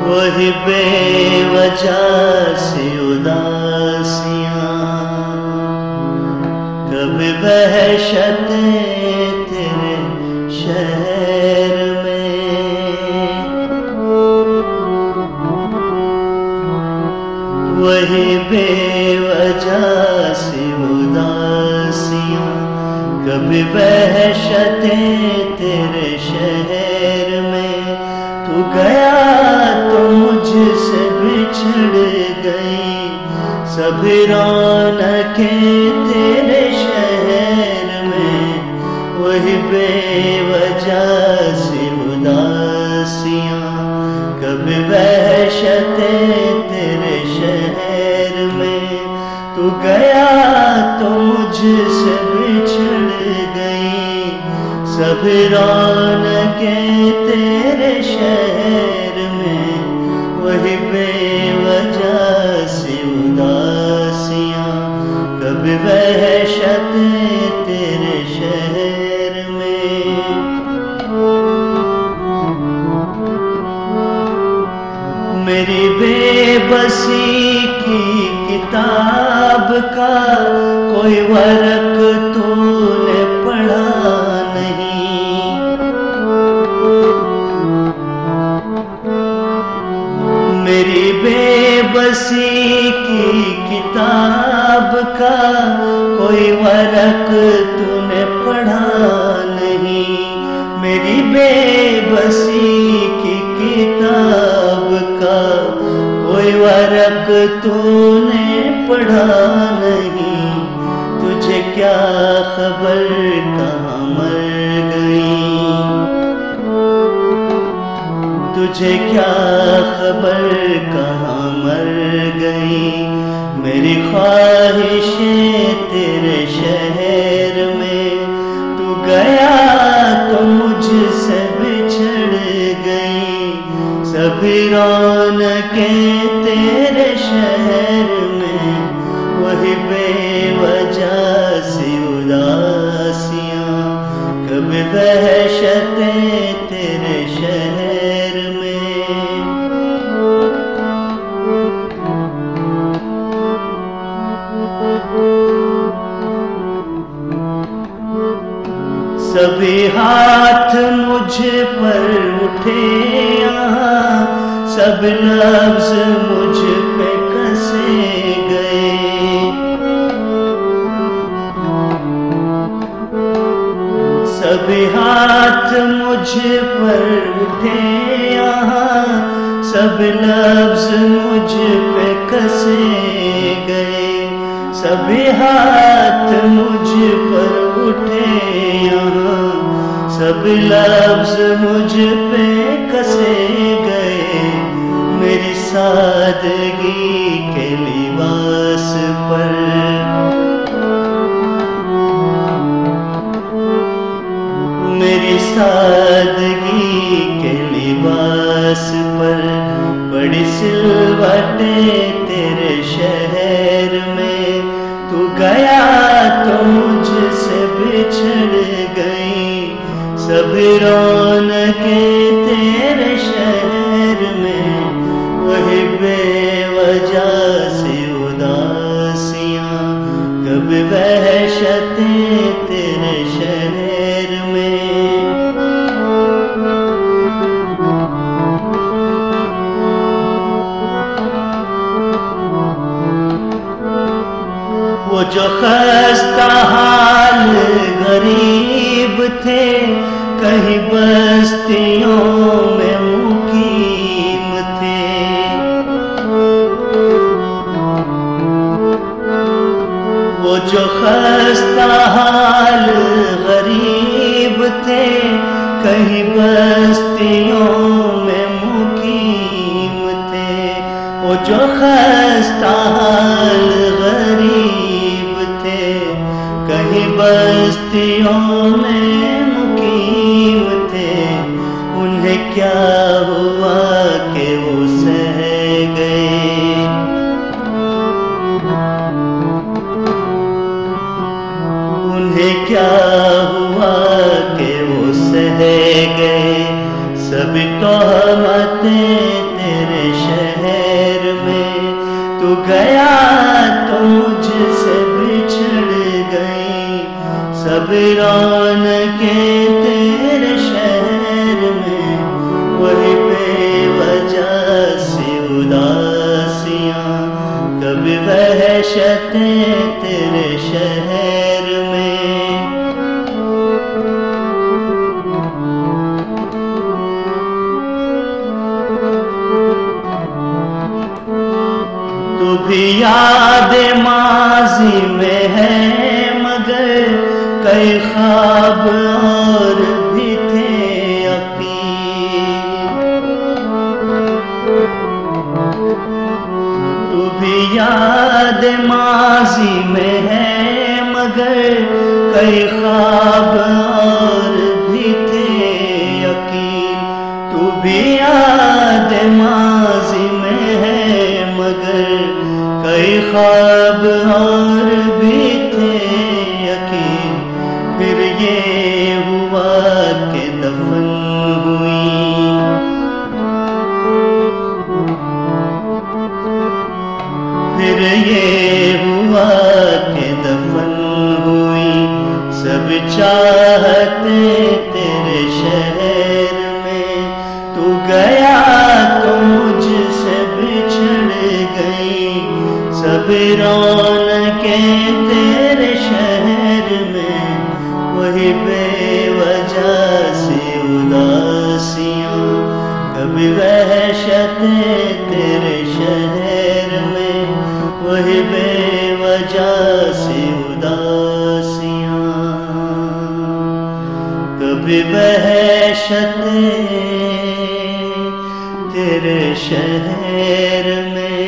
वही बेवजह से उदासियां, कभी वहशतें तेरे शहर में। वही बेवजह से उदासियां, कभी वहशतें तेरे शहर में। तू गया तो मुझसे बिछड़ गई सभी रौनकें तेरे शहर में। वही बेवजह से उदासियां, कभी वहशतें तेरे शहर में। तू गया तो मुझसे बिछड़ गई सभी रौनकें तेरे शहर में। वही बेवजह से उदासियां, कभी वहशतें तेरे शहर में। मेरी बेबसी की किताब का कोई वर्क तूने पढ़ा नहीं। मेरी बेबसी की किताब का कोई वर्क तूने पढ़ा नहीं। मेरी बेबसी की किताब का कोई वर्क तूने पढ़ा नहीं। तुझे क्या खबर कहाँ मर गई, तुझे क्या खबर कहाँ मर गई। मेरी ख्वाहिशें तेरे शहर में। तू गया तो मुझसे बिछड़ गई सभी रौनकें तेरे शहर में। वही बेवजह से उदासियां, कभी वहशतें तेरे शहर में। सभी हाथ मुझ पर उठे यहाँ, सब लफ्ज मुझ पे कसे गए। सभी हाथ मुझ पर उठे यहाँ, सब लफ्ज मुझ पे कसे गए। सभी हाथ मुझ पर उठे यहाँ, सब लफ्ज मुझ पे कसे गए। मेरी सादगी के लिबास पर, मेरी सादगी के लिबास पर बड़ी सिलवटें तेरे शहर में। तू गया तो मुझसे बिछड़ गई सभी रौनकें तेरे शहर में। वही बेवजह से उदासियां, कभी वहशतें तेरे शहर में। वो जो खस्ता हाल गरीब थे, कहीं बस्तियों में मुकीम थे। वो जो खस्ता हाल गरीब थे, कहीं बस्तियों में मुकीम थे। वो जो खस्ता हाल गरीब थे, कहीं बस्तियों में मुकीम थे। उन्हें क्या हुआ कि वो सह गए, उन्हें क्या हुआ कि वो सह गए। सभी तोहमतें तेरे शहर में। तू गया तो मुझसे बिछड़ गई सब रौनकें तेरे शहर में। वही बेवजह से उदासियां कभी वहशतें तेरे शहर में। तू भी याद माजी में है मगर कई ख्वाब और भी थे यकीन। तू भी याद माजी में है मगर कई ख्वाब और भी थे यकीन। तू भी याद माजी में है मगर कई ख्वाब और भी थे यकीन। फिर ये हुआ कि दफन हुई, फिर ये हुआ कि दफन हुई सब चाहते तेरे शहर में। तू गया तो मुझसे बिछड़ गई सब रौनकें तेरे शहर में। वही बेवजह से उदासियां कभी वहशतें तेरे शहर में। वही बेवजह से उदासियां कभी वहशतें तेरे शहर में।